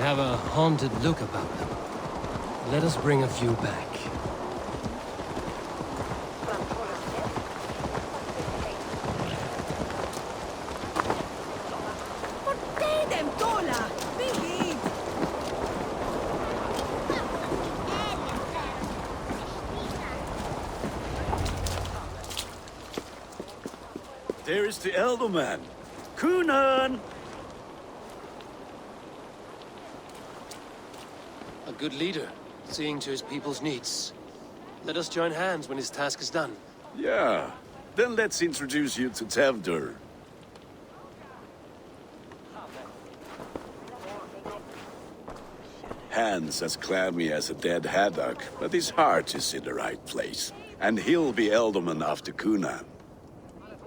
have a haunted look about them. Let us bring a few back. There is the elder man, Kunan! A good leader, seeing to his people's needs. Let us join hands when his task is done. Yeah, then let's introduce you to Tevdur. Hans as clammy as a dead haddock, but his heart is in the right place. And he'll be Elderman after Kunan.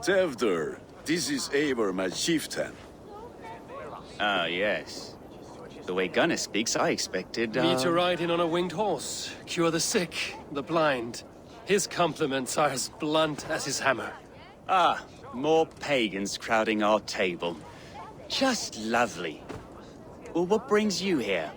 Tevdur, this is Eivor, my chieftain. Ah, yes. The way Gunnar speaks, I expected, Me to ride in on a winged horse, cure the sick, the blind. His compliments are as blunt as his hammer. Ah, more pagans crowding our table. Just lovely. Well, what brings you here?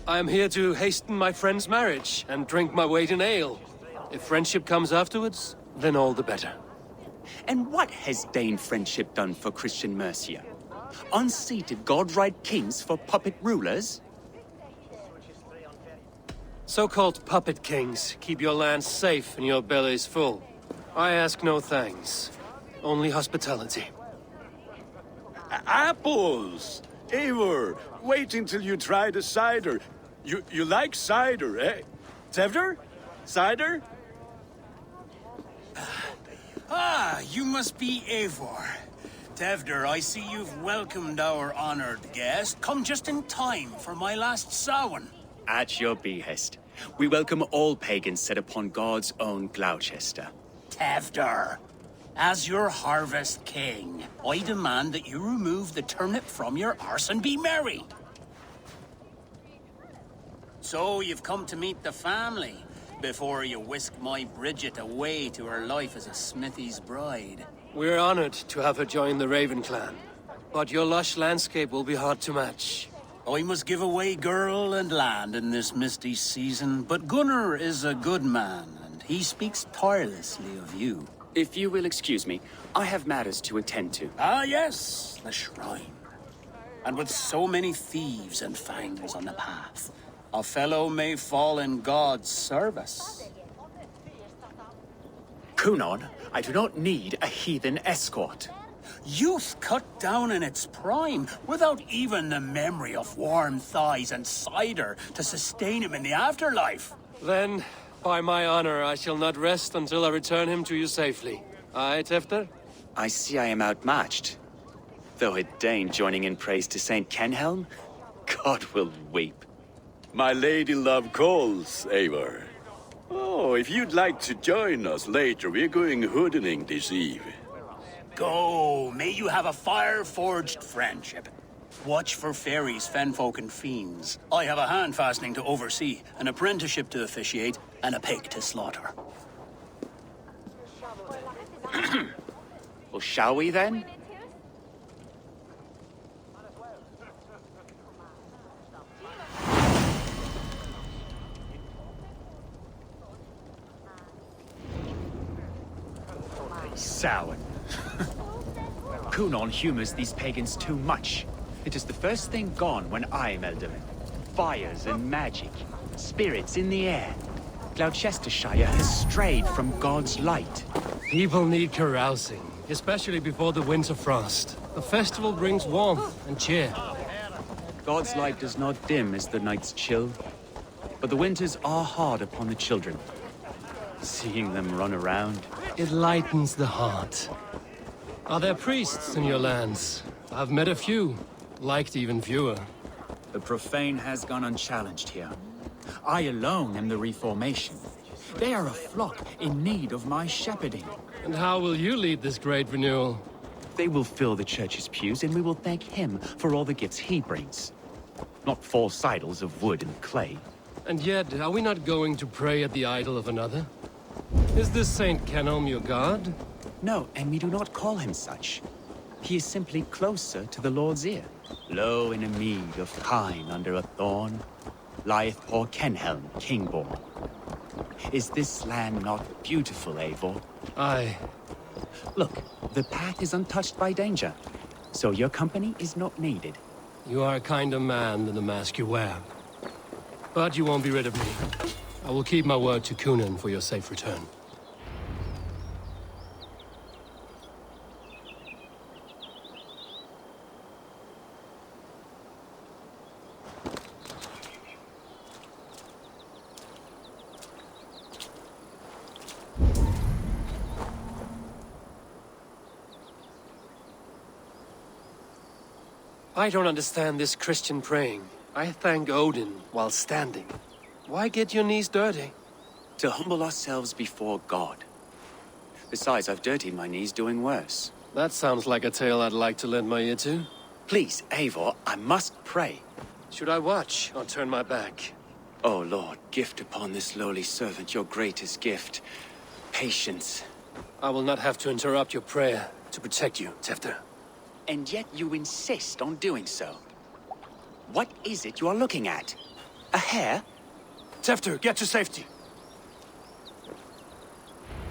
I am here to hasten my friend's marriage and drink my weight in ale. If friendship comes afterwards, then all the better. And what has Dane friendship done for Christian Mercia? Unseated godright kings for puppet rulers? So-called puppet kings keep your lands safe and your bellies full. I ask no thanks, only hospitality. Apples! Eivor, wait until you try the cider. You like cider, eh? Tevdur? Cider? Ah, you must be Eivor. Tevdur, I see you've welcomed our honored guest. Come just in time for my last Samhain. At your behest. We welcome all pagans set upon God's own Gloucester. Tevdur, as your harvest king, I demand that you remove the turnip from your arse and be merry. So you've come to meet the family before you whisk my Bridget away to her life as a smithy's bride. We're honored to have her join the Raven clan, but your lush landscape will be hard to match. I must give away girl and land in this misty season, but Gunnar is a good man, and he speaks tirelessly of you. If you will excuse me, I have matters to attend to. Ah, yes, the shrine. And with so many thieves and fangs on the path, a fellow may fall in God's service. Kunan, I do not need a heathen escort. Youth cut down in its prime, without even the memory of warm thighs and cider to sustain him in the afterlife. Then, by my honor, I shall not rest until I return him to you safely. Aye, Tefter? I see I am outmatched. Though a Dane joining in praise to Saint Kenhelm, God will weep. My lady love calls, Eivor. Oh, if you'd like to join us later, we're going hoodening this eve. Go, may you have a fire-forged friendship. Watch for fairies, fenfolk, and fiends. I have a hand fastening to oversee, an apprenticeship to officiate, and a pig to slaughter. Well, shall we then? Samhain. Kunan humors these pagans too much. It is the first thing gone when I am Elderman. Fires and magic, spirits in the air. Gloucestershire has strayed from God's light. People need carousing, especially before the winter frost. The festival brings warmth and cheer. God's light does not dim as the nights chill, but the winters are hard upon the children. Seeing them run around. It lightens the heart. Are there priests in your lands? I've met a few, liked even fewer. The profane has gone unchallenged here. I alone am the Reformation. They are a flock in need of my shepherding. And how will you lead this great renewal? They will fill the church's pews, and we will thank him for all the gifts he brings. Not false idols of wood and clay. And yet, are we not going to pray at the idol of another? Is this Saint Kenelm your god? No, and we do not call him such. He is simply closer to the Lord's ear. Low in a mead of kine under a thorn, lieth poor Kenhelm, king-born. Is this land not beautiful, Eivor? Aye. Look, the path is untouched by danger, so your company is not needed. You are a kinder man than the mask you wear. But you won't be rid of me. I will keep my word to Kunan for your safe return. I don't understand this Christian praying. I thank Odin while standing. Why get your knees dirty? To humble ourselves before God. Besides, I've dirtied my knees doing worse. That sounds like a tale I'd like to lend my ear to. Please, Eivor, I must pray. Should I watch or turn my back? Oh Lord, gift upon this lowly servant your greatest gift. Patience. I will not have to interrupt your prayer to protect you, Tefter. And yet you insist on doing so. What is it you are looking at? A hare? Tefter, get to safety.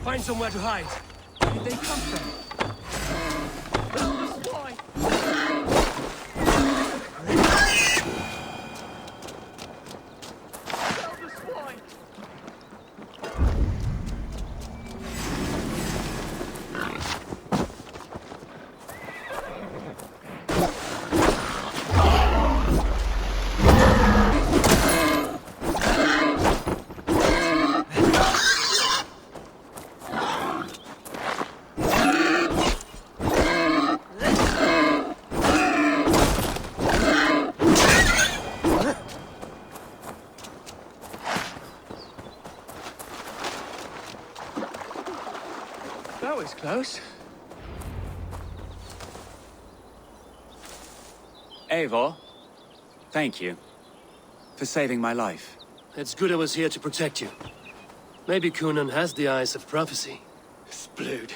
Find somewhere to hide. Where did they come from? That was close. Eivor, thank you for saving my life. It's good I was here to protect you. Maybe Kunan has the eyes of prophecy. Splood,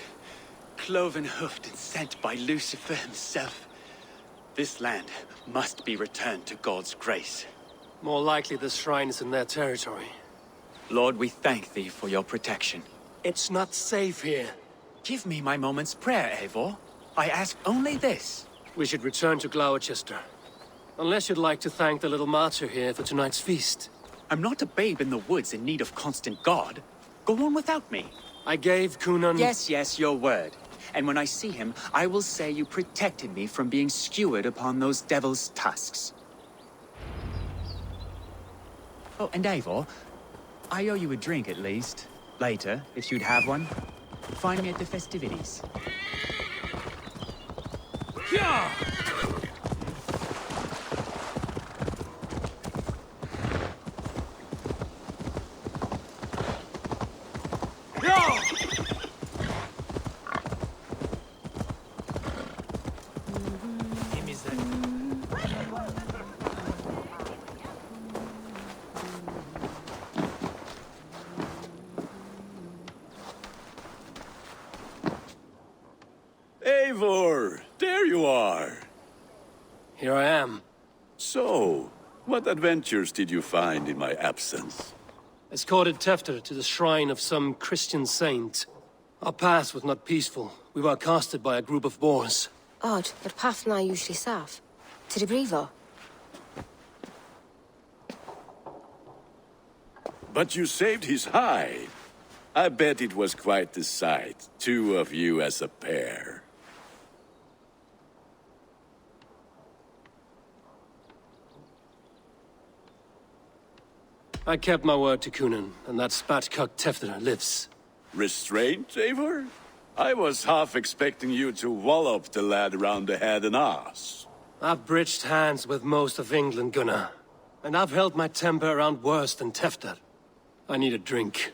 cloven-hoofed and sent by Lucifer himself. This land must be returned to God's grace. More likely the shrine is in their territory. Lord, we thank thee for your protection. It's not safe here. Give me my moment's prayer, Eivor. I ask only this. We should return to Gloucester. Unless you'd like to thank the little martyr here for tonight's feast. I'm not a babe in the woods in need of constant guard. Go on without me. I gave Kunan... Yes, your word. And when I see him, I will say you protected me from being skewered upon those devil's tusks. Oh, and Eivor, I owe you a drink at least. Later, if you'd have one. Find me at the festivities. Yeah! Eivor, there you are. Here I am. So, what adventures did you find in my absence? Escorted Tefter to the shrine of some Christian saint. Our path was not peaceful. We were accosted by a group of boars. Odd, but path na usually safe. To the brievo. But you saved his hide. I bet it was quite the sight, two of you as a pair. I kept my word to Kunan, and that spatcock Tefter lives. Restraint, Eivor? I was half expecting you to wallop the lad around the head and ass. I've bridged hands with most of England, Gunnar. And I've held my temper around worse than Tefter. I need a drink.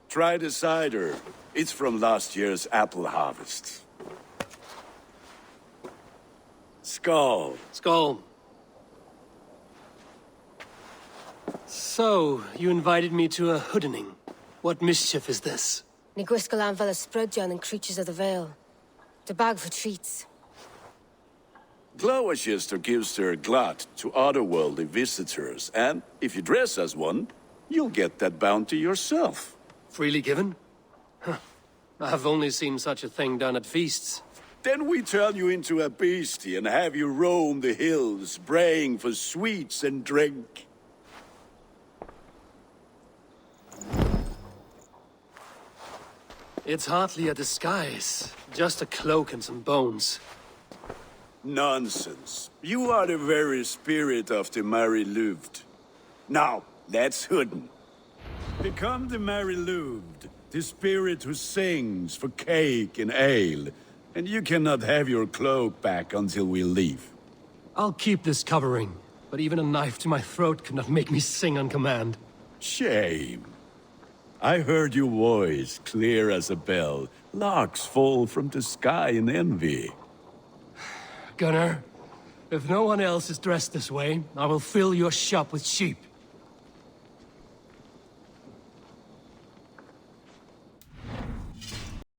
Try the cider. It's from last year's apple harvest. Skull. Skull. So, you invited me to a hoodening. What mischief is this? Ni gwisgo lan fel ysbrydion and creatures of the Vale. The bag for treats. Gloucester gives their glut to otherworldly visitors, and if you dress as one, you'll get that bounty yourself. Freely given? Huh. I've only seen such a thing done at feasts. Then we turn you into a beastie and have you roam the hills, braying for sweets and drink. It's hardly a disguise. Just a cloak and some bones. Nonsense. You are the very spirit of the Mary Louved. Now, that's Hooden. Become the Mary Louved, the spirit who sings for cake and ale, and you cannot have your cloak back until we leave. I'll keep this covering, but even a knife to my throat could not make me sing on command. Shame. I heard your voice clear as a bell. Larks fall from the sky in envy. Gunnar, if no one else is dressed this way, I will fill your shop with sheep.